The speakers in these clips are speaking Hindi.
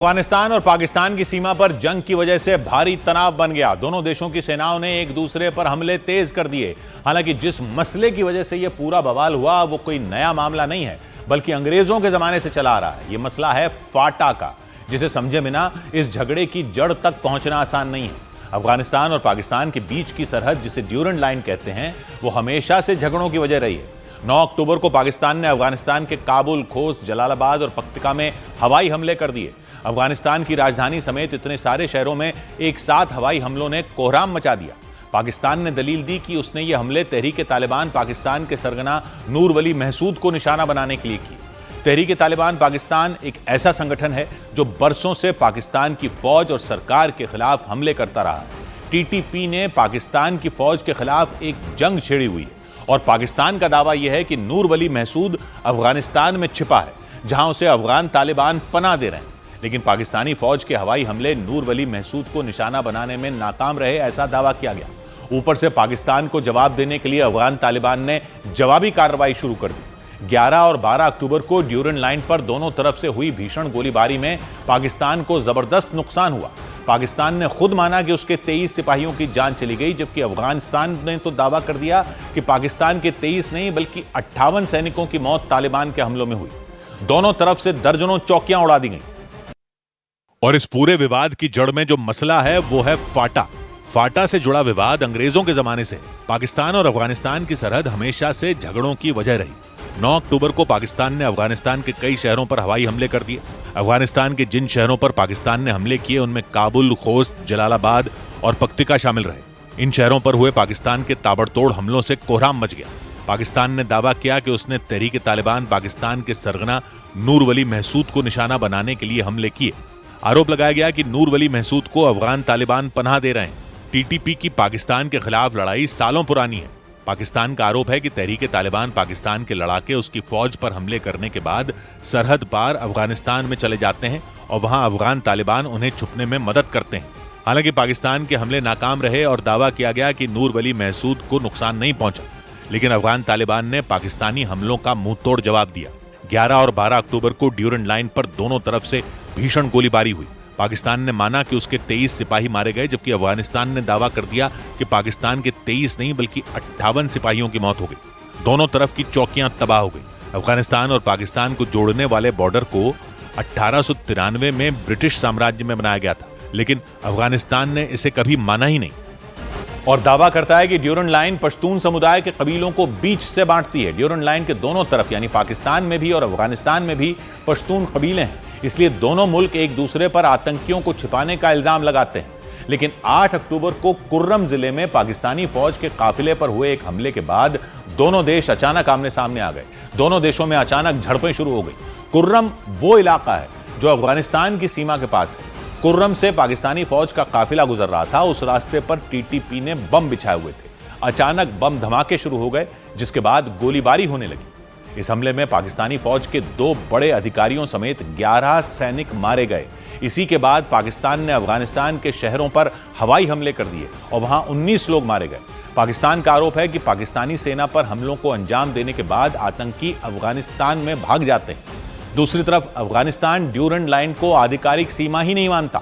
अफगानिस्तान और पाकिस्तान की सीमा पर जंग की वजह से भारी तनाव बन गया। दोनों देशों की सेनाओं ने एक दूसरे पर हमले तेज कर दिए। हालांकि जिस मसले की वजह से यह पूरा बवाल हुआ वो कोई नया मामला नहीं है, बल्कि अंग्रेजों के जमाने से चला आ रहा है। यह मसला है फाटा का, जिसे समझे बिना इस झगड़े की जड़ तक पहुंचना आसान नहीं है। अफगानिस्तान और पाकिस्तान के बीच की सरहद, जिसे ड्यूरेंट लाइन कहते हैं, वो हमेशा से झगड़ों की वजह रही है। 9 अक्टूबर को पाकिस्तान ने अफगानिस्तान के काबुल, खोस्ट, जलालाबाद और पख्तिका में हवाई हमले कर दिए। अफगानिस्तान की राजधानी समेत इतने सारे शहरों में एक साथ हवाई हमलों ने कोहराम मचा दिया। पाकिस्तान ने दलील दी कि उसने ये हमले तहरीक-ए-तालिबान पाकिस्तान के सरगना नूर वली महसूद को निशाना बनाने के लिए किए। तहरीक-ए-तालिबान पाकिस्तान एक ऐसा संगठन है जो बरसों से पाकिस्तान की फौज और सरकार के खिलाफ हमले करता रहा है। टीटीपी ने पाकिस्तान की फौज के खिलाफ एक जंग छेड़ी हुई है और पाकिस्तान का दावा यह है कि नूर वली महसूद अफगानिस्तान में छिपा है, जहां उसे अफगान तालिबान पनाह दे रहे हैं। लेकिन पाकिस्तानी फौज के हवाई हमले नूर वली महसूद को निशाना बनाने में नाकाम रहे, ऐसा दावा किया गया। ऊपर से पाकिस्तान को जवाब देने के लिए अफगान तालिबान ने जवाबी कार्रवाई शुरू कर दी। 11 और 12 अक्टूबर को ड्यूरेंट लाइन पर दोनों तरफ से हुई भीषण गोलीबारी में पाकिस्तान को जबरदस्त नुकसान हुआ। पाकिस्तान ने खुद माना कि उसके 23 सिपाहियों की जान चली गई, जबकि अफगानिस्तान ने तो दावा कर दिया कि पाकिस्तान के 23 नहीं बल्कि 58 सैनिकों की मौत तालिबान के हमलों में हुई। दोनों तरफ से दर्जनों चौकियां उड़ा दी गई। और इस पूरे विवाद की जड़ में जो मसला है वो है फाटा। फाटा से जुड़ा विवाद अंग्रेजों के जमाने से। पाकिस्तान और अफगानिस्तान की सरहद हमेशा से झगड़ों की वजह रही। 9 अक्टूबर को पाकिस्तान ने अफगानिस्तान के कई शहरों पर हवाई हमले कर दिए। अफगानिस्तान के जिन शहरों पर पाकिस्तान ने हमले किए उनमें काबुल, खोस्त, जलालाबाद और पख्तिका शामिल रहे। इन शहरों पर हुए पाकिस्तान के ताबड़तोड़ हमलों से कोहराम मच गया। पाकिस्तान ने दावा किया कि उसने तहरीक-ए-तालिबान पाकिस्तान के सरगना नूर वली महसूद को निशाना बनाने के लिए हमले किए। आरोप लगाया गया कि नूर वली महसूद को अफगान तालिबान पनाह दे रहे हैं। टीटीपी की पाकिस्तान के खिलाफ लड़ाई सालों पुरानी है। पाकिस्तान का आरोप है कि तहरीक-ए-तालिबान पाकिस्तान के लड़ाके उसकी फौज पर हमले करने के बाद सरहद पार अफगानिस्तान में चले जाते हैं और वहां अफगान तालिबान उन्हें छुपने में मदद करते हैं। हालांकि पाकिस्तान के हमले नाकाम रहे और दावा किया गया कि नूर वली महसूद को नुकसान नहीं पहुंचा, लेकिन अफगान तालिबान ने पाकिस्तानी हमलों का मुंहतोड़ जवाब दिया। 11 और 12 अक्टूबर को ड्यूरेंट लाइन पर दोनों तरफ से भीषण गोलीबारी हुई। पाकिस्तान ने माना कि उसके 23 सिपाही मारे गए, जबकि अफगानिस्तान ने दावा कर दिया कि पाकिस्तान के 23 नहीं बल्कि 58 सिपाहियों की मौत हो गई। दोनों तरफ की चौकियां तबाह हो गई। अफगानिस्तान और पाकिस्तान को जोड़ने वाले बॉर्डर को 1893 में ब्रिटिश साम्राज्य में बनाया गया था, लेकिन अफगानिस्तान ने इसे कभी माना ही नहीं और दावा करता है कि ड्यूरेंट लाइन पश्तून समुदाय के कबीलों को बीच से बांटती है। ड्यूरेंट लाइन के दोनों तरफ यानी पाकिस्तान में भी और अफगानिस्तान में भी पश्तून कबीले हैं, इसलिए दोनों मुल्क एक दूसरे पर आतंकियों को छिपाने का इल्जाम लगाते हैं। लेकिन 8 अक्टूबर को कुर्रम जिले में पाकिस्तानी फौज के काफिले पर हुए एक हमले के बाद दोनों देश अचानक आमने सामने आ गए। दोनों देशों में अचानक झड़पें शुरू हो गई। कुर्रम वो इलाका है जो अफगानिस्तान की सीमा के पास है। कुर्रम से पाकिस्तानी फौज का काफिला गुजर रहा था। उस रास्ते पर टीटीपी ने बम बिछाए हुए थे। अचानक बम धमाके शुरू हो गए, जिसके बाद गोलीबारी होने लगी। इस हमले में पाकिस्तानी फौज के 2 बड़े अधिकारियों समेत 11 सैनिक मारे गए। इसी के बाद पाकिस्तान ने अफगानिस्तान के शहरों पर हवाई हमले कर दिए और वहां 19 लोग मारे गए। पाकिस्तान का आरोप है कि पाकिस्तानी सेना पर हमलों को अंजाम देने के बाद आतंकी अफगानिस्तान में भाग जाते हैं। दूसरी तरफ अफगानिस्तान ड्यूरेंट लाइन को आधिकारिक सीमा ही नहीं मानता,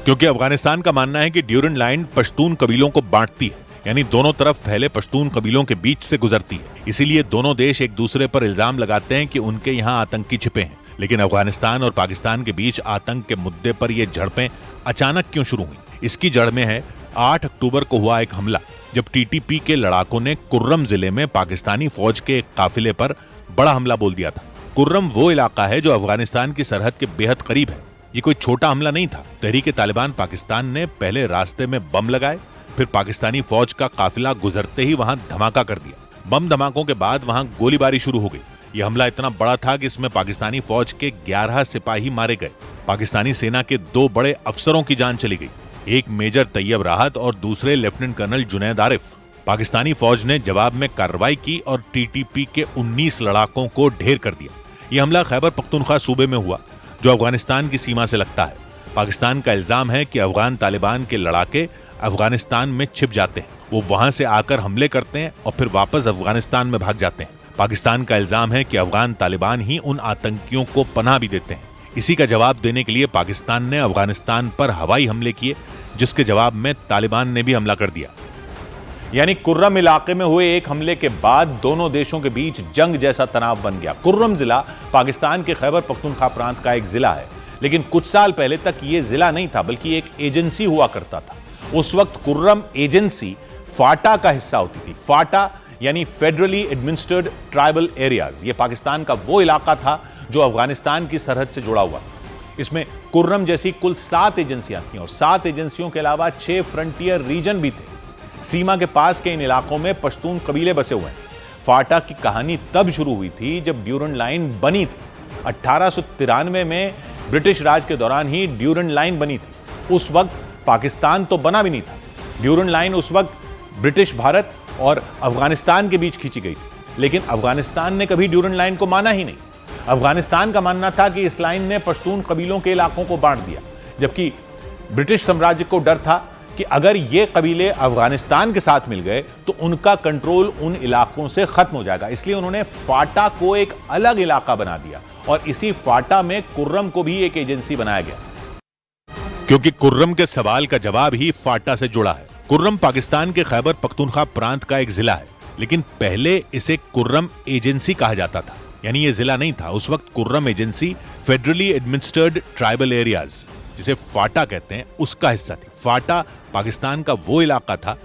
क्योंकि अफगानिस्तान का मानना है कि ड्यूरेंट लाइन पश्तून कबीलों को बांटती है, यानी दोनों तरफ फैले पश्तून कबीलों के बीच से गुजरती है। इसीलिए दोनों देश एक दूसरे पर इल्जाम लगाते हैं कि उनके यहां आतंकी छिपे हैं। लेकिन अफगानिस्तान और पाकिस्तान के बीच आतंक के मुद्दे पर यह झड़पें अचानक क्यों शुरू हुई? इसकी जड़ में है 8 अक्टूबर को हुआ एक हमला, जब टीटीपी के लड़ाकों ने कुर्रम जिले में पाकिस्तानी फौज के एक काफिले पर बड़ा हमला बोल दिया था। कुर्रम वो इलाका है जो अफगानिस्तान की सरहद के बेहद करीब है। ये कोई छोटा हमला नहीं था। तहरीक-ए-तालिबान पाकिस्तान ने पहले रास्ते में बम लगाए, फिर पाकिस्तानी फौज का काफिला गुजरते ही वहां धमाका कर दिया। बम धमाकों के बाद वहां गोलीबारी शुरू हो गई। यह हमला इतना बड़ा था कि इसमें पाकिस्तानी फौज के 11 सिपाही मारे गए। पाकिस्तानी सेना के 2 बड़े अफसरों की जान चली गई, एक मेजर तैयब राहत और दूसरे लेफ्टिनेंट कर्नल जुनैद आरिफ। पाकिस्तानी फौज ने जवाब में कार्रवाई की और टीटीपी के 19 लड़ाकों को ढेर कर दिया। यह हमला खैबर पख्तूनख्वा सूबे में हुआ, जो अफगानिस्तान की सीमा से लगता है। पाकिस्तान का इल्जाम है कि अफगान तालिबान के लड़ाके अफगानिस्तान में छिप जाते हैं। वो वहां से आकर हमले करते हैं और फिर वापस अफगानिस्तान में भाग जाते हैं। पाकिस्तान का इल्जाम है कि अफगान तालिबान ही उन आतंकियों को पनाह भी देते हैं। इसी का जवाब देने के लिए पाकिस्तान ने अफगानिस्तान पर हवाई हमले किए, जिसके जवाब में तालिबान ने भी हमला कर दिया। यानी कुर्रम इलाके में हुए एक हमले के बाद दोनों देशों के बीच जंग जैसा तनाव बन गया। कुर्रम जिला पाकिस्तान के खैबर पख्तूनख्वा प्रांत का एक जिला है, लेकिन कुछ साल पहले तक यह जिला नहीं था, बल्कि एक एजेंसी हुआ करता था। उस वक्त कुर्रम एजेंसी फाटा का हिस्सा होती थी। फाटा यानी फेडरली एडमिनिस्ट्रेड ट्राइबल एरियाज। यह पाकिस्तान का वो इलाका था जो अफगानिस्तान की सरहद से जुड़ा हुआ था। इसमें कुर्रम जैसी कुल 7 एजेंसियां थीं और 7 एजेंसियों के अलावा 6 फ्रंटियर रीजन भी थे। सीमा के पास के इन इलाकों में पश्तून कबीले बसे हुए हैं। फाटा की कहानी तब शुरू हुई थी जब ड्यूरन लाइन बनी थी। 1893 में ब्रिटिश राज के दौरान ही ड्यूरन लाइन बनी थी। उस वक्त पाकिस्तान तो बना भी नहीं था। ड्यूरन लाइन उस वक्त ब्रिटिश भारत और अफगानिस्तान के बीच खींची गई थी, लेकिन अफगानिस्तान ने कभी ड्यूरन लाइन को माना ही नहीं। अफगानिस्तान का मानना था कि इस लाइन ने पश्तून कबीलों के इलाकों को बांट दिया, जबकि ब्रिटिश साम्राज्य को डर था कि अगर ये कबीले अफगानिस्तान के साथ मिल गए तो उनका कंट्रोल उन इलाकों से खत्म हो जाएगा। इसलिए उन्होंने फाटा को एक अलग इलाका बना दिया और इसी फाटा में कुर्रम को भी एक एजेंसी बनाया गया, क्योंकि कुर्रम के सवाल का जवाब ही फाटा से जुड़ा है। कुर्रम पाकिस्तान के खैबर पख्तूनख्वा प्रांत का एक जिला है, लेकिन पहले इसे कुर्रम एजेंसी कहा जाता था। यानी यह जिला नहीं था। उस वक्त Kurram agency federally administered tribal areas, जिसे फाटा कहते हैं, उसका हिस्सा थी। फाटा पाकिस्तान का वो इलाका था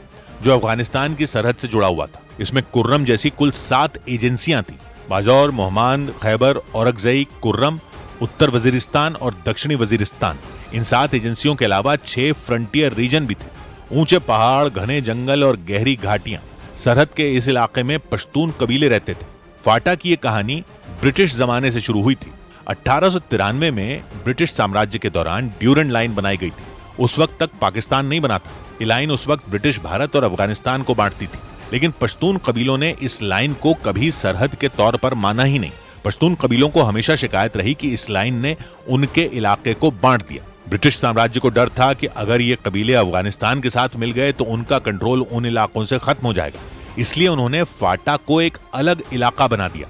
जो अफगानिस्तान की सरहद से जुड़ा हुआ था। इसमें कुर्रम जैसी कुल 7 एजेंसियां थी। बाजौर, मोहमान, खैबर, औरकजई, कुर्रम, उत्तर वजीरिस्तान और दक्षिणी वजीरिस्तान। इन 7 एजेंसियों के अलावा 6 फ्रंटियर रीजन भी थे। ऊंचे पहाड़, घने जंगल और गहरी घाटियां। सरहद के इस इलाके में पश्तून कबीले रहते थे। फाटा की यह कहानी ब्रिटिश जमाने से शुरू हुई थी। 1893 में ब्रिटिश साम्राज्य के दौरान ड्यूरन लाइन बनाई गई थी। उस वक्त तक पाकिस्तान नहीं बना था। ये लाइन उस वक्त ब्रिटिश भारत और अफगानिस्तान को बांटती थी, लेकिन पश्तून कबीलों ने इस लाइन को कभी सरहद के तौर पर माना ही नहीं। पश्तून कबीलों को हमेशा शिकायत रही कि इस लाइन ने उनके इलाके को बांट दिया। ब्रिटिश साम्राज्य को डर था कि अगर ये कबीले अफगानिस्तान के साथ मिल गए तो उनका कंट्रोल उन इलाकों से खत्म हो जाएगा। इसलिए उन्होंने फाटा को एक अलग इलाका बना दिया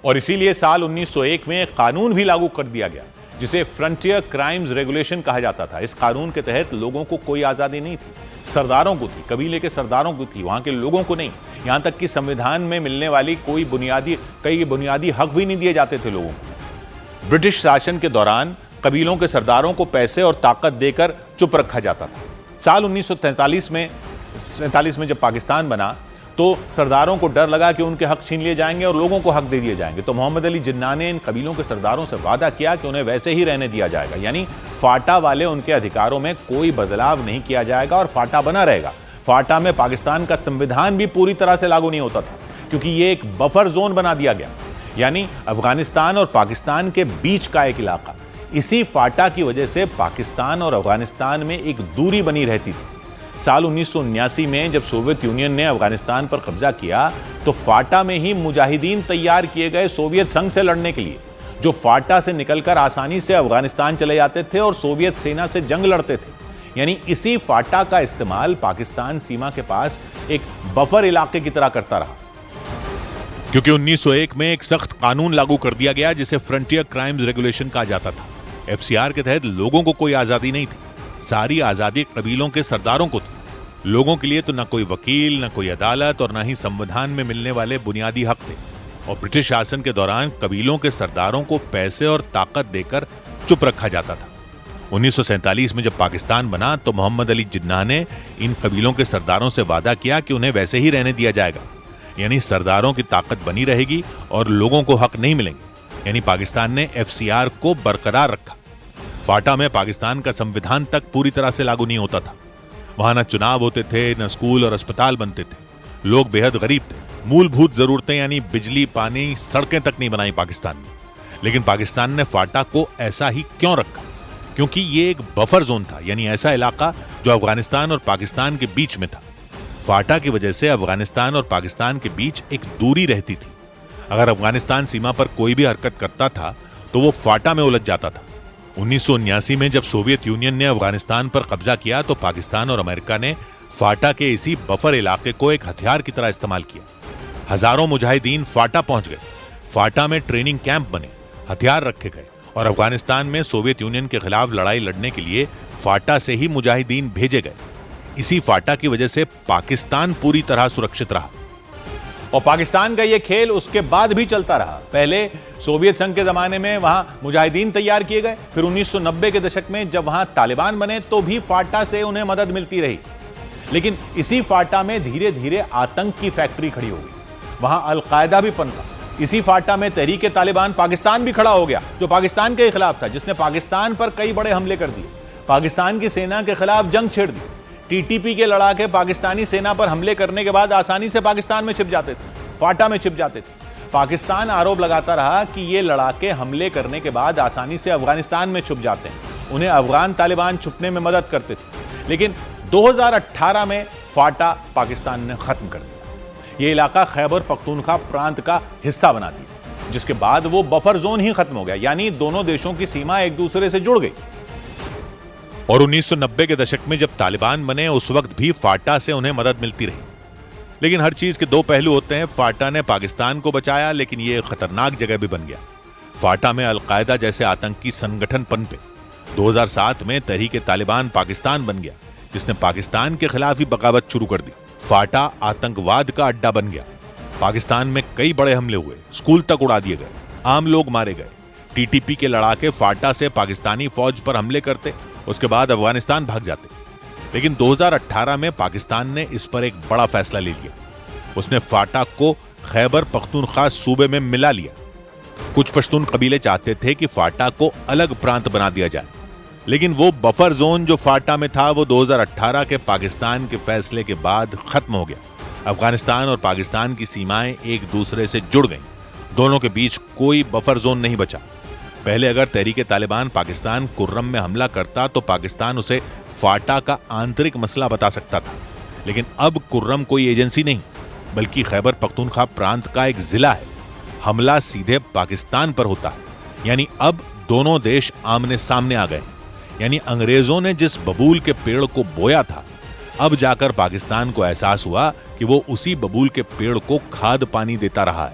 और इसीलिए साल 1901 में एक कानून भी लागू कर दिया गया, जिसे फ्रंटियर क्राइम्स रेगुलेशन कहा जाता था। इस कानून के तहत लोगों को कोई आजादी नहीं थी। सरदारों को थी, कबीले के सरदारों को थी, वहां के लोगों को नहीं। यहां तक कि संविधान में मिलने वाली कई बुनियादी हक भी नहीं दिए जाते थे लोगों को। ब्रिटिश शासन के दौरान कबीलों के सरदारों को पैसे और ताकत देकर चुप रखा जाता था। साल 1947 में जब पाकिस्तान बना तो सरदारों को डर लगा कि उनके हक छीन लिए जाएंगे और लोगों को हक दे दिए जाएंगे। तो मोहम्मद अली जिन्ना ने इन कबीलों के सरदारों से वादा किया कि उन्हें वैसे ही रहने दिया जाएगा, यानी फाटा वाले उनके अधिकारों में कोई बदलाव नहीं किया जाएगा और फाटा बना रहेगा। फाटा में पाकिस्तान का संविधान भी पूरी तरह से लागू नहीं होता था, क्योंकि ये एक बफर जोन बना दिया गया, यानी अफगानिस्तान और पाकिस्तान के बीच का एक इलाका। इसी फाटा की वजह से पाकिस्तान और अफगानिस्तान में एक दूरी बनी रहती थी। साल 1979 में जब सोवियत यूनियन ने अफगानिस्तान पर कब्जा किया तो फाटा में ही मुजाहिदीन तैयार किए गए सोवियत संघ से लड़ने के लिए, जो फाटा से निकलकर आसानी से अफगानिस्तान चले जाते थे और सोवियत सेना से जंग लड़ते थे। यानी इसी फाटा का इस्तेमाल पाकिस्तान सीमा के पास एक बफर इलाके की तरह करता रहा, क्योंकि 1901 में एक सख्त कानून लागू कर दिया गया जिसे फ्रंटियर क्राइम्स रेगुलेशन कहा जाता था। FCR के तहत लोगों को कोई आजादी नहीं थी। सारी आजादी कबीलों के सरदारों को थी। लोगों के लिए तो न कोई वकील, न कोई अदालत और न ही संविधान में मिलने वाले बुनियादी हक थे। और ब्रिटिश शासन के दौरान कबीलों के सरदारों को पैसे और ताकत देकर चुप रखा जाता था। 1947 में जब पाकिस्तान बना तो मोहम्मद अली जिन्ना ने इन कबीलों के सरदारों से वादा किया कि उन्हें वैसे ही रहने दिया जाएगा, यानी सरदारों की ताकत बनी रहेगी और लोगों को हक नहीं मिलेंगे। यानी पाकिस्तान ने FCR को बरकरार रखा। फाटा में पाकिस्तान का संविधान तक पूरी तरह से लागू नहीं होता था। वहां न चुनाव होते थे, न स्कूल और अस्पताल बनते थे। लोग बेहद गरीब थे। मूलभूत जरूरतें यानी बिजली, पानी, सड़कें तक नहीं बनाई पाकिस्तान ने। लेकिन पाकिस्तान ने फाटा को ऐसा ही क्यों रखा? क्योंकि ये एक बफर जोन था, यानी ऐसा इलाका जो अफगानिस्तान और पाकिस्तान के बीच में था। फाटा की वजह से अफगानिस्तान और पाकिस्तान के बीच एक दूरी रहती थी। अगर अफगानिस्तान सीमा पर कोई भी हरकत करता था तो वो फाटा में उलझ जाता था। 1979 में जब सोवियत यूनियन ने अफगानिस्तान पर कब्जा किया तो पाकिस्तान और अमेरिका ने फाटा के इसी बफर इलाके को एक हथियार की तरह इस्तेमाल किया। हजारों मुजाहिदीन फाटा पहुंच गए। फाटा में ट्रेनिंग कैंप बने, हथियार रखे गए और अफगानिस्तान में सोवियत यूनियन के खिलाफ लड़ाई लड़ने के लिए फाटा से ही मुजाहिदीन भेजे गए। इसी फाटा की वजह से पाकिस्तान पूरी तरह सुरक्षित रहा और पाकिस्तान का यह खेल उसके बाद भी चलता रहा। पहले सोवियत संघ के जमाने में वहां मुजाहिदीन तैयार किए गए, फिर 1990 के दशक में जब वहां तालिबान बने तो भी फाटा से उन्हें मदद मिलती रही। लेकिन इसी फाटा में धीरे धीरे आतंक की फैक्ट्री खड़ी हो गई, वहां अलकायदा भी पनपा। इसी फाटा में तहरीक तालिबान पाकिस्तान भी खड़ा हो गया, जो पाकिस्तान के खिलाफ था, जिसने पाकिस्तान पर कई बड़े हमले कर दिए, पाकिस्तान की सेना के खिलाफ जंग छेड़ दी। टीटीपी के लड़ाके पाकिस्तानी सेना पर हमले करने के बाद आसानी से पाकिस्तान में छिप जाते थे, फाटा में छिप जाते थे। पाकिस्तान आरोप लगाता रहा कि ये लड़ाके हमले करने के बाद आसानी से अफगानिस्तान में छुप जाते हैं, उन्हें अफगान तालिबान छुपने में मदद करते थे। लेकिन 2018 में फाटा पाकिस्तान ने खत्म कर दिया। ये इलाका खैबर पख्तूनख्वा प्रांत का हिस्सा बना दिया, जिसके बाद वो बफर जोन ही खत्म हो गया, यानी दोनों देशों की सीमा एक दूसरे से जुड़ गई। और 1990 के दशक में जब तालिबान बने उस वक्त भी फाटा से उन्हें मदद मिलती रही। लेकिन हर चीज के दो पहलू होते हैं। फाटा ने पाकिस्तान को बचाया, लेकिन यह खतरनाक जगह भी बन गया। फाटा में अलकायदा जैसे आतंकी संगठन पनपे। 2007 में तहरीक तालिबान पाकिस्तान बन गया, जिसने पाकिस्तान के खिलाफ ही बगावत शुरू कर दी। फाटा आतंकवाद का अड्डा बन गया। पाकिस्तान में कई बड़े हमले हुए, स्कूल तक उड़ा दिए गए, आम लोग मारे गए। टीटीपी के लड़ाके फाटा से पाकिस्तानी फौज पर हमले करते, उसके बाद अफगानिस्तान भाग जाते। लेकिन 2018 में पाकिस्तान ने इस पर एक बड़ा फैसला ले लिया। उसने फाटा को खैबर पख्तूनख्वा सूबे में मिला लिया। कुछ पश्तून कबीले चाहते थे कि फाटा को अलग प्रांत बना दिया जाए, लेकिन वो बफर जोन जो फाटा में था वो 2018 के पाकिस्तान के फैसले के बाद खत्म हो गया। अफगानिस्तान और पाकिस्तान की सीमाएं एक दूसरे से जुड़ गईं। दोनों के बीच कोई बफर जोन नहीं बचा। पहले अगर तहरीक तालिबान पाकिस्तान कुर्रम में हमला करता तो पाकिस्तान उसे फाटा का आंतरिक मसला बता सकता था, लेकिन अब कुर्रम कोई एजेंसी नहीं, बल्कि खैबर पख्तूनख्वा प्रांत का एक जिला है। हमला सीधे पाकिस्तान पर होता है, यानी अब दोनों देश आमने सामने आ गए। यानी अंग्रेजों ने जिस बबूल के पेड़ को बोया था, अब जाकर पाकिस्तान को एहसास हुआ कि वो उसी बबूल के पेड़ को खाद पानी देता रहा है।